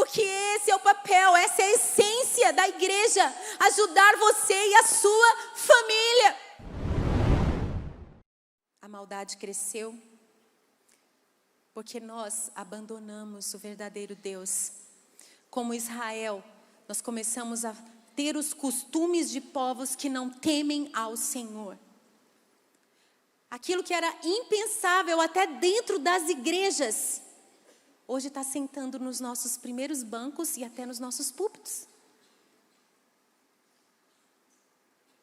Porque esse é o papel, essa é a essência da igreja. Ajudar você e a sua família. A maldade cresceu porque nós abandonamos o verdadeiro Deus. Como Israel, nós começamos a ter os costumes de povos que não temem ao Senhor. Aquilo que era impensável até dentro das igrejas, hoje está sentando nos nossos primeiros bancos e até nos nossos púlpitos.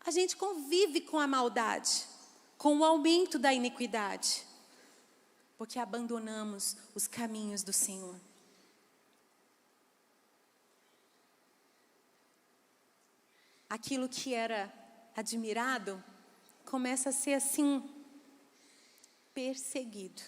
A gente convive com a maldade, com o aumento da iniquidade, porque abandonamos os caminhos do Senhor. Aquilo que era admirado começa a ser assim, perseguido.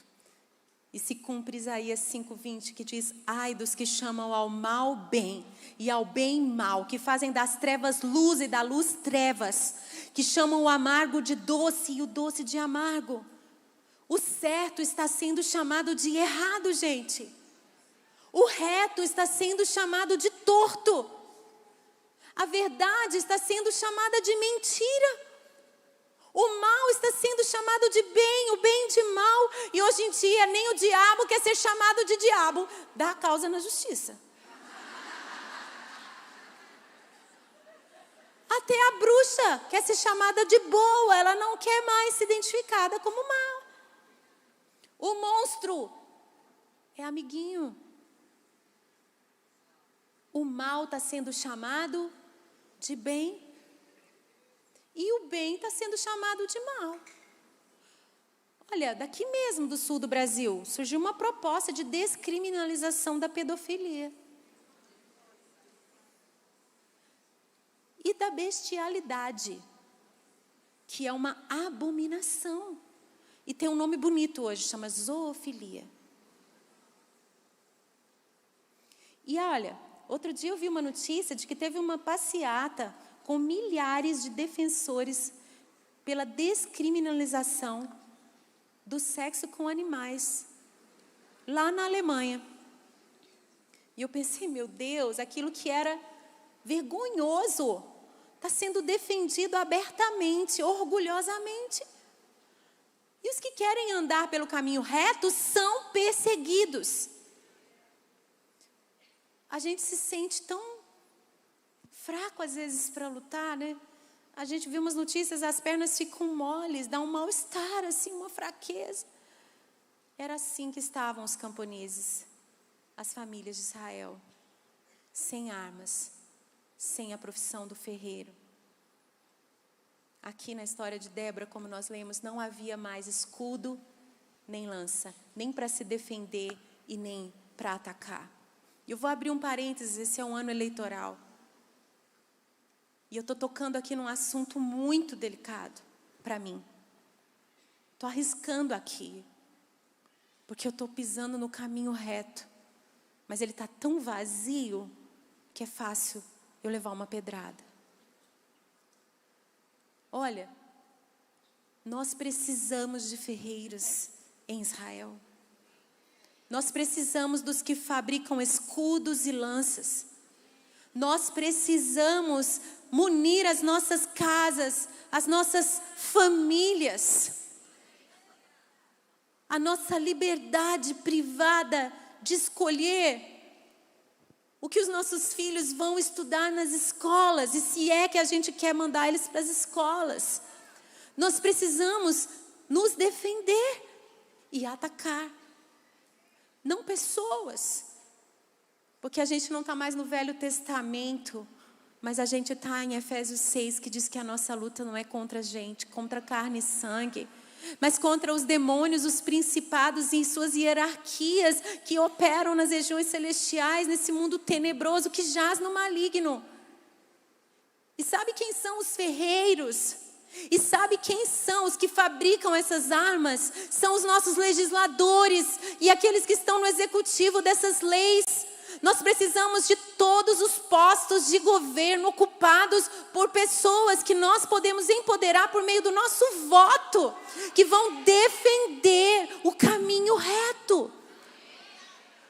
E se cumpre Isaías 5:20, que diz: ai dos que chamam ao mal bem e ao bem mal, que fazem das trevas luz e da luz trevas, que chamam o amargo de doce e o doce de amargo. O certo está sendo chamado de errado, gente. O reto está sendo chamado de torto. A verdade está sendo chamada de mentira. O mal está sendo chamado de bem, o bem de mal. E hoje em dia nem o diabo quer ser chamado de diabo. Dá a causa na justiça. Até a bruxa quer ser chamada de boa. Ela não quer mais ser identificada como mal. O monstro é amiguinho. O mal está sendo chamado de bem. E o bem está sendo chamado de mal. Olha, daqui mesmo do sul do Brasil, surgiu uma proposta de descriminalização da pedofilia. E da bestialidade, que é uma abominação. E tem um nome bonito hoje, chama zoofilia. E olha, outro dia eu vi uma notícia de que teve uma passeata com milhares de defensores pela descriminalização do sexo com animais, lá na Alemanha. E eu pensei, meu Deus, aquilo que era vergonhoso está sendo defendido abertamente, orgulhosamente. E os que querem andar pelo caminho reto são perseguidos. A gente se sente tão fraco às vezes para lutar, né? A gente vê umas notícias, as pernas ficam moles, dá um mal-estar, assim, uma fraqueza. Era assim que estavam os camponeses, as famílias de Israel, sem armas, sem a profissão do ferreiro. Aqui na história de Débora, como nós lemos, não havia mais escudo, nem lança, nem para se defender e nem para atacar. E eu vou abrir um parênteses, esse é um ano eleitoral. E eu estou tocando aqui num assunto muito delicado para mim. Estou arriscando aqui, porque eu estou pisando no caminho reto. Mas ele está tão vazio que é fácil eu levar uma pedrada. Olha, nós precisamos de ferreiros em Israel. Nós precisamos dos que fabricam escudos e lanças. Nós precisamos munir as nossas casas, as nossas famílias. A nossa liberdade privada de escolher o que os nossos filhos vão estudar nas escolas, e se é que a gente quer mandar eles para as escolas. Nós precisamos nos defender e atacar. Não pessoas. Porque a gente não está mais no Velho Testamento, mas a gente está em Efésios 6, que diz que a nossa luta não é contra a gente, contra carne e sangue, mas contra os demônios, os principados e suas hierarquias que operam nas regiões celestiais, nesse mundo tenebroso que jaz no maligno. E sabe quem são os ferreiros? E sabe quem são os que fabricam essas armas? São os nossos legisladores e aqueles que estão no executivo dessas leis. Nós precisamos de todos os postos de governo ocupados por pessoas que nós podemos empoderar por meio do nosso voto, que vão defender o caminho reto.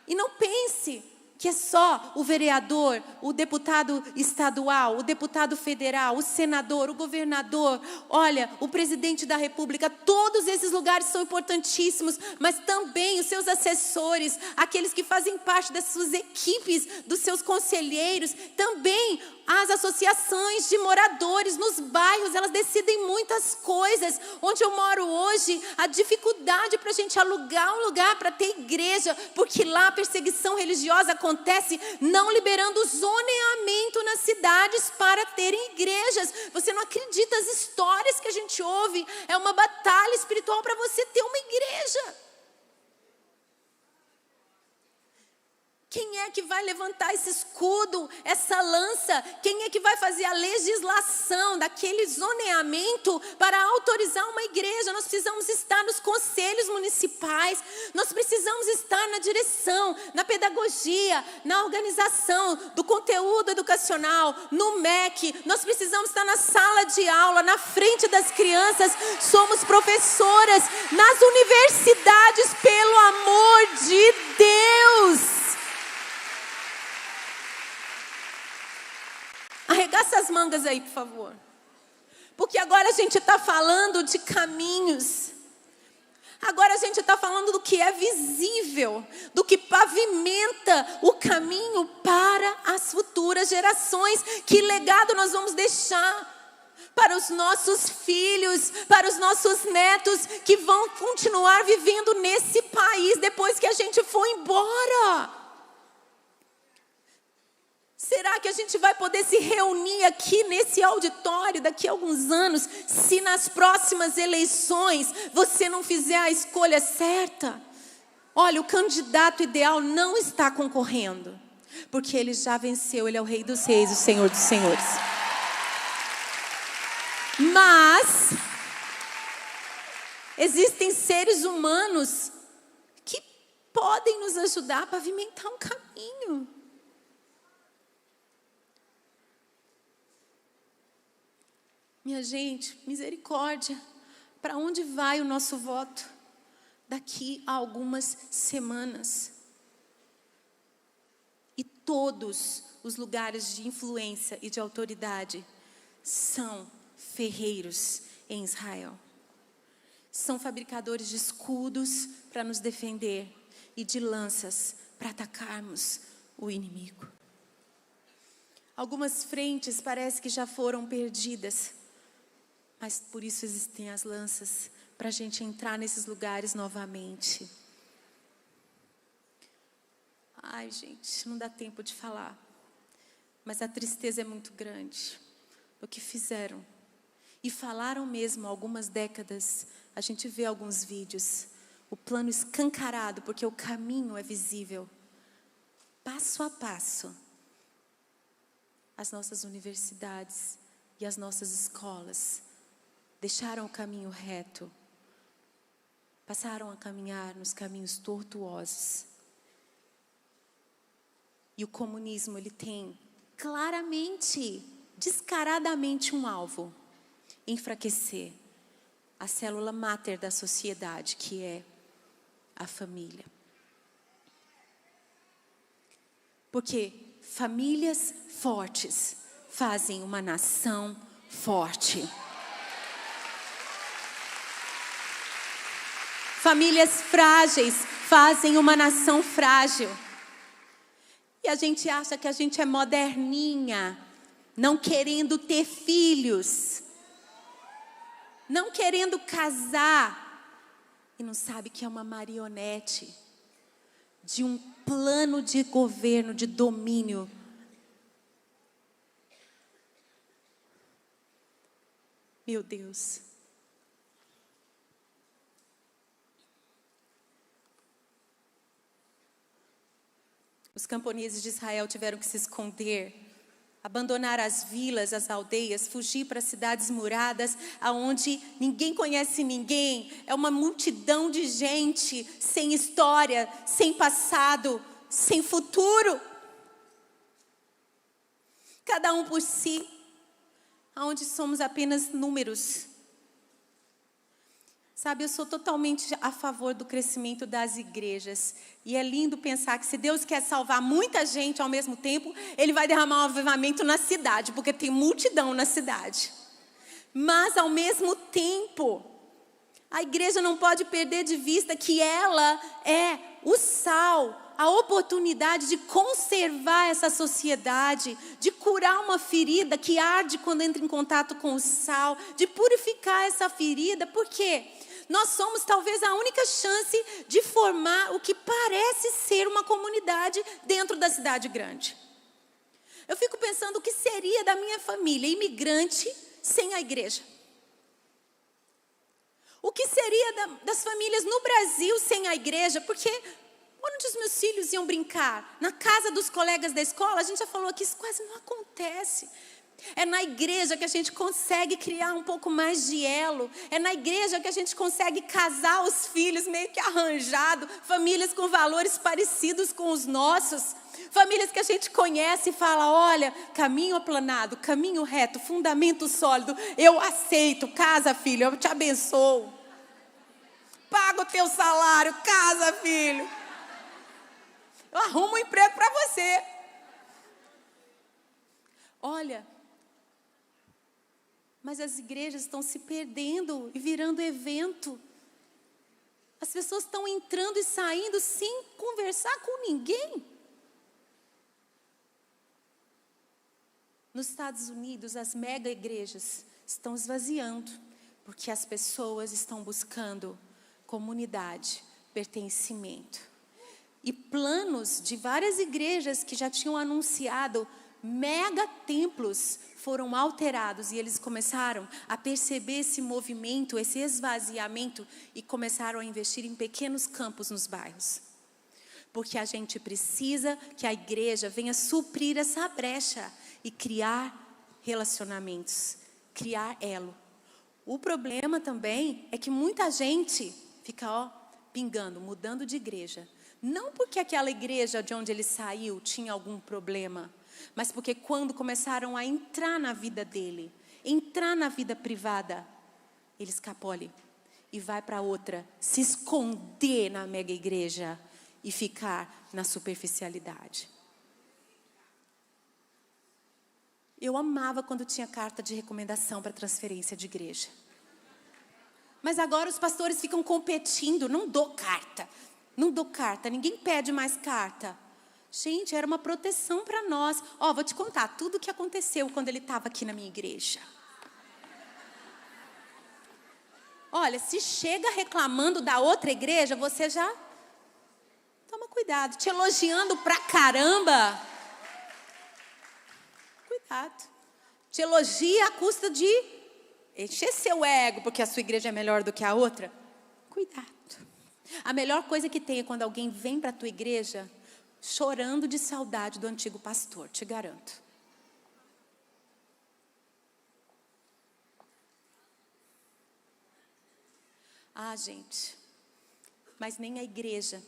E não pense que é só o vereador, o deputado estadual, o deputado federal, o senador, o governador, olha, o presidente da república, todos esses lugares são importantíssimos, mas também os seus assessores, aqueles que fazem parte das suas equipes, dos seus conselheiros, também as associações de moradores nos bairros, elas decidem muitas coisas. Onde eu moro hoje, a dificuldade para a gente alugar um lugar para ter igreja, porque lá a perseguição religiosa acontece, não liberando zoneamento nas cidades para terem igrejas. Você não acredita as histórias que a gente ouve, é uma batalha espiritual para você ter uma igreja. Quem é que vai levantar esse escudo, essa lança? Quem é que vai fazer a legislação daquele zoneamento para autorizar uma igreja? Nós precisamos estar nos conselhos municipais, nós precisamos estar na direção, na pedagogia, na organização do conteúdo educacional, no MEC. Nós precisamos estar na sala de aula, na frente das crianças. Somos professoras nas universidades, pelo amor de Deus. Arregaça as mangas aí, por favor. Porque agora a gente está falando de caminhos. Agora a gente está falando do que é visível, do que pavimenta o caminho para as futuras gerações. Que legado nós vamos deixar para os nossos filhos, para os nossos netos, que vão continuar vivendo nesse país depois que a gente for embora? Será que a gente vai poder se reunir aqui nesse auditório daqui a alguns anos, se nas próximas eleições você não fizer a escolha certa? Olha, o candidato ideal não está concorrendo, porque ele já venceu, ele é o Rei dos Reis, o Senhor dos Senhores. Mas existem seres humanos que podem nos ajudar a pavimentar um caminho. Minha gente, misericórdia, para onde vai o nosso voto daqui a algumas semanas? E todos os lugares de influência e de autoridade são ferreiros em Israel. São fabricadores de escudos para nos defender e de lanças para atacarmos o inimigo. Algumas frentes parece que já foram perdidas, mas por isso existem as lanças, para a gente entrar nesses lugares novamente. Ai, gente, não dá tempo de falar. Mas a tristeza é muito grande do que fizeram. E falaram mesmo há algumas décadas. A gente vê alguns vídeos. O plano escancarado, porque o caminho é visível. Passo a passo. As nossas universidades e as nossas escolas deixaram o caminho reto, passaram a caminhar nos caminhos tortuosos. E o comunismo, ele tem claramente, descaradamente um alvo: enfraquecer a célula máter da sociedade, que é a família. Porque famílias fortes fazem uma nação forte. Famílias frágeis fazem uma nação frágil. E a gente acha que a gente é moderninha, não querendo ter filhos, não querendo casar, e não sabe que é uma marionete de um plano de governo, de domínio. Meu Deus. Os camponeses de Israel tiveram que se esconder, abandonar as vilas, as aldeias, fugir para cidades muradas, aonde ninguém conhece ninguém. É uma multidão de gente sem história, sem passado, sem futuro. Cada um por si, aonde somos apenas números. Sabe, eu sou totalmente a favor do crescimento das igrejas. E é lindo pensar que se Deus quer salvar muita gente ao mesmo tempo, Ele vai derramar um avivamento na cidade, porque tem multidão na cidade. Mas, ao mesmo tempo, a igreja não pode perder de vista que ela é o sal, a oportunidade de conservar essa sociedade, de curar uma ferida que arde quando entra em contato com o sal, de purificar essa ferida. Por quê? Nós somos talvez a única chance de formar o que parece ser uma comunidade dentro da cidade grande. Eu fico pensando o que seria da minha família imigrante sem a igreja. O que seria das famílias no Brasil sem a igreja? Porque onde os meus filhos iam brincar? Na casa dos colegas da escola? A gente já falou aqui, isso quase não acontece. É na igreja que a gente consegue criar um pouco mais de elo. É na igreja que a gente consegue casar os filhos meio que arranjado. Famílias com valores parecidos com os nossos. Famílias que a gente conhece e fala, olha, caminho aplanado, caminho reto, fundamento sólido. Eu aceito, casa filho, eu te abençoo. Pago o teu salário, casa filho. Eu arrumo um emprego para você. Olha, mas as igrejas estão se perdendo e virando evento. As pessoas estão entrando e saindo sem conversar com ninguém. Nos Estados Unidos, as mega igrejas estão esvaziando, porque as pessoas estão buscando comunidade, pertencimento. E planos de várias igrejas que já tinham anunciado mega templos foram alterados e eles começaram a perceber esse movimento, esse esvaziamento e começaram a investir em pequenos campos nos bairros. Porque a gente precisa que a igreja venha suprir essa brecha e criar relacionamentos, criar elo. O problema também é que muita gente fica pingando, mudando de igreja. Não porque aquela igreja de onde ele saiu tinha algum problema, mas porque quando começaram a entrar na vida dele, entrar na vida privada, ele escapole e vai para outra, se esconder na mega igreja e ficar na superficialidade. Eu amava quando tinha carta de recomendação para transferência de igreja. Mas agora os pastores ficam competindo, não dou carta, ninguém pede mais carta. Gente, era uma proteção para nós. Vou te contar tudo o que aconteceu quando ele estava aqui na minha igreja. Olha, se chega reclamando da outra igreja, você já toma cuidado. Te elogiando pra caramba. Cuidado. Te elogia à custa de encher seu ego, porque a sua igreja é melhor do que a outra. Cuidado. A melhor coisa que tem é quando alguém vem para a tua igreja chorando de saudade do antigo pastor, te garanto. Gente, mas nem a igreja,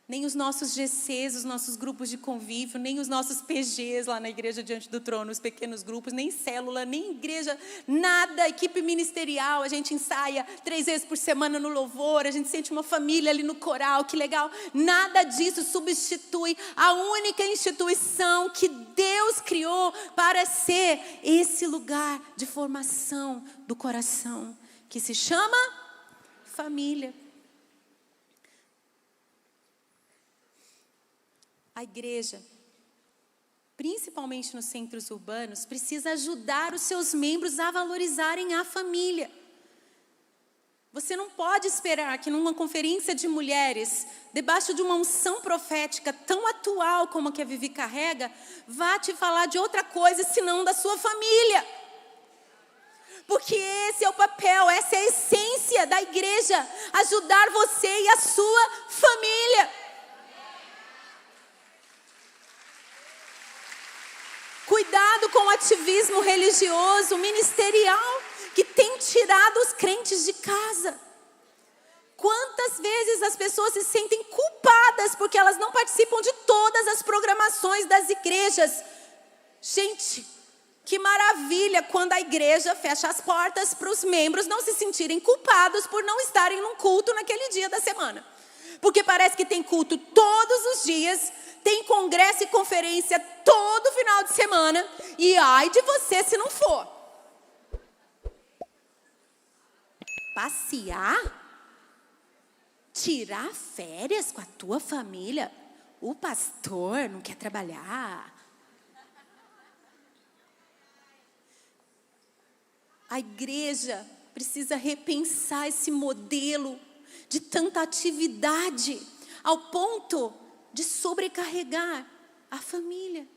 nem os nossos GCs, os nossos grupos de convívio, nem os nossos PGs lá na igreja diante do trono, os pequenos grupos, nem célula, nem igreja, nada, equipe ministerial, a gente ensaia 3 vezes por semana no louvor, a gente sente uma família ali no coral, que legal. Nada disso substitui a única instituição que Deus criou para ser esse lugar de formação do coração, que se chama família. A igreja, principalmente nos centros urbanos, precisa ajudar os seus membros a valorizarem a família. Você não pode esperar que numa conferência de mulheres, debaixo de uma unção profética tão atual como a que a Vivi carrega, vá te falar de outra coisa senão da sua família. Porque esse é o papel, essa é a essência da igreja, ajudar você e a sua família. Cuidado com o ativismo religioso, ministerial, que tem tirado os crentes de casa. Quantas vezes as pessoas se sentem culpadas porque elas não participam de todas as programações das igrejas? Gente, Que maravilha quando a igreja fecha as portas para os membros não se sentirem culpados por não estarem num culto naquele dia da semana. Porque parece que tem culto todos os dias, tem congresso e conferência todo final de semana, e ai de você se não for. Passear? Tirar férias com a tua família? O pastor não quer trabalhar. A igreja precisa repensar esse modelo de tanta atividade, ao ponto de sobrecarregar a família.